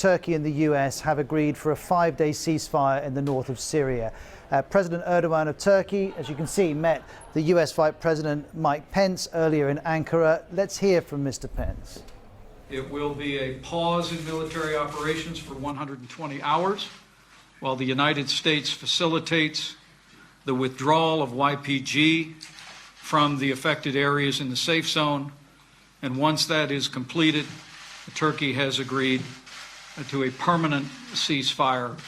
Turkey and the US have agreed for a 5-day ceasefire in the north of Syria. President Erdogan of Turkey, as you can see, met the US Vice-President Mike Pence earlier in Ankara. Let's hear from Mr. Pence. It will be a pause in military operations for 120 hours while the United States facilitates the withdrawal of YPG from the affected areas in the safe zone. And once that is completed, Turkey has agreed to a permanent ceasefire.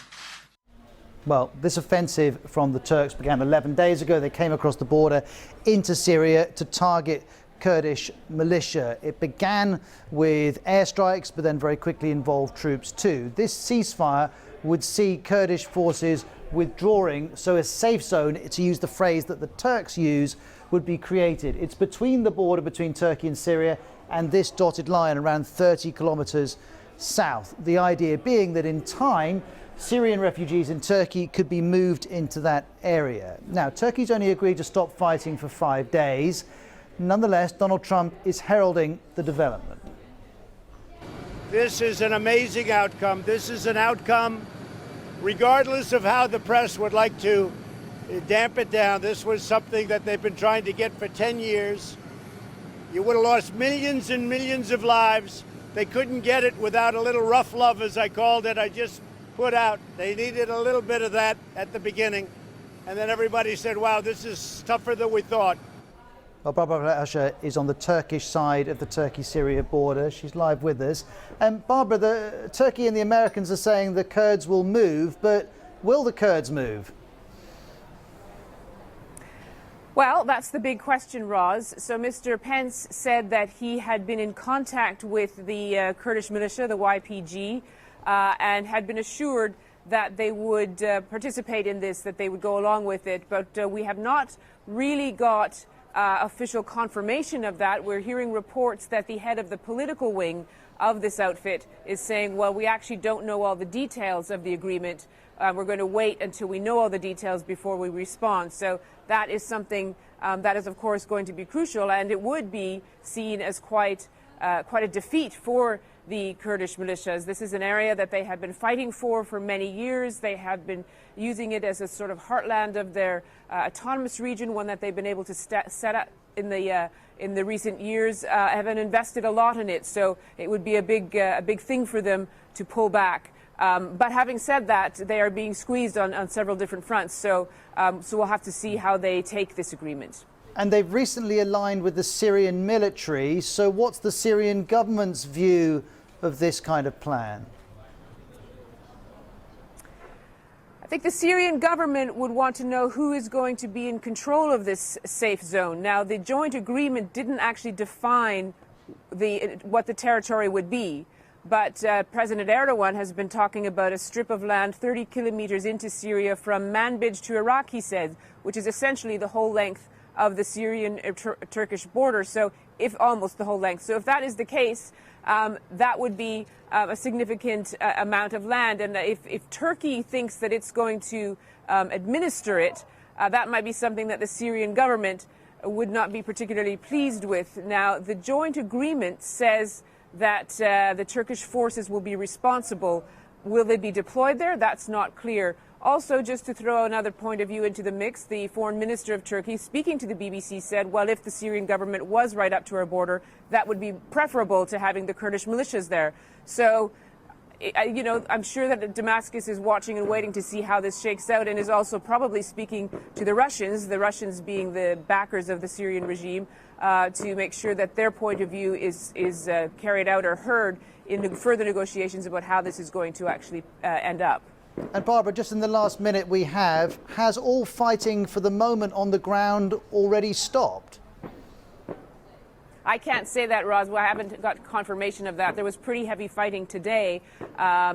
Well, this offensive from the Turks began 11 days ago. They came across the border into Syria to target Kurdish militia. It began with airstrikes, but then very quickly involved troops too. This ceasefire would see Kurdish forces withdrawing, so a safe zone, to use the phrase that the Turks use, would be created. It's between the border between Turkey and Syria and this dotted line around 30 kilometers south. The idea being that in time, Syrian refugees in Turkey could be moved into that area. Now, Turkey's only agreed to stop fighting for 5 days. Nonetheless, Donald Trump is heralding the development. This is an amazing outcome. This is an outcome, regardless of how the press would like to damp it down. This was something that they've been trying to get for 10 years. You would have lost millions and millions of lives. They couldn't get it without a little rough love, as I called it. I just put out. They needed a little bit of that at the beginning. And then everybody said, wow, this is tougher than we thought. Well, Barbara Usher is on the Turkish side of the Turkey-Syria border. She's live with us. Barbara, the Turkey and the Americans are saying the Kurds will move, but will the Kurds move? Well, that's the big question, Roz. So Mr. Pence said that he had been in contact with the Kurdish militia, the YPG, and had been assured that they would participate in this, that they would go along with it. But we have not really got official confirmation of that. We're hearing reports that the head of the political wing of this outfit is saying, well, we actually don't know all the details of the agreement. We're going to wait until we know all the details before we respond. So that is something that is, of course, going to be crucial, and it would be seen as quite a defeat for the Kurdish militias. This is an area that they have been fighting for many years. They have been using it as a sort of heartland of their autonomous region, one that they've been able to set up in the recent years, have invested a lot in it. So it would be a big thing for them to pull back. But having said that, they are being squeezed on several different fronts. So we'll have to see how they take this agreement. And they've recently aligned with the Syrian military. So what's the Syrian government's view of this kind of plan? I think the Syrian government would want to know who is going to be in control of this safe zone. Now, the joint agreement didn't actually define what the territory would be. But President Erdogan has been talking about a strip of land 30 kilometers into Syria from Manbij to Iraq, he said, which is essentially the whole length of the Syrian-Turkish border, so if almost the whole length. So if that is the case, that would be a significant amount of land. And if Turkey thinks that it's going to administer it, that might be something that the Syrian government would not be particularly pleased with. Now, the joint agreement says that the Turkish forces will be responsible. Will they be deployed there? That's not clear. Also, just to throw another point of view into the mix, the foreign minister of Turkey, speaking to the BBC, said, well, if the Syrian government was right up to our border, that would be preferable to having the Kurdish militias there. So, you know, I'm sure that Damascus is watching and waiting to see how this shakes out, and is also probably speaking to the Russians being the backers of the Syrian regime, to make sure that their point of view is carried out or heard in further negotiations about how this is going to actually end up. And Barbara, just in the last minute we have, has all fighting for the moment on the ground already stopped? I can't say that, Roz. Well, I haven't got confirmation of that. There was pretty heavy fighting today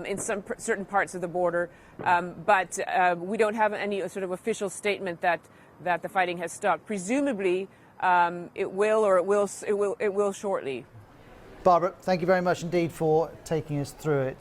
in certain parts of the border, but we don't have any sort of official statement that the fighting has stopped. Presumably, it will shortly. Barbara, thank you very much indeed for taking us through it.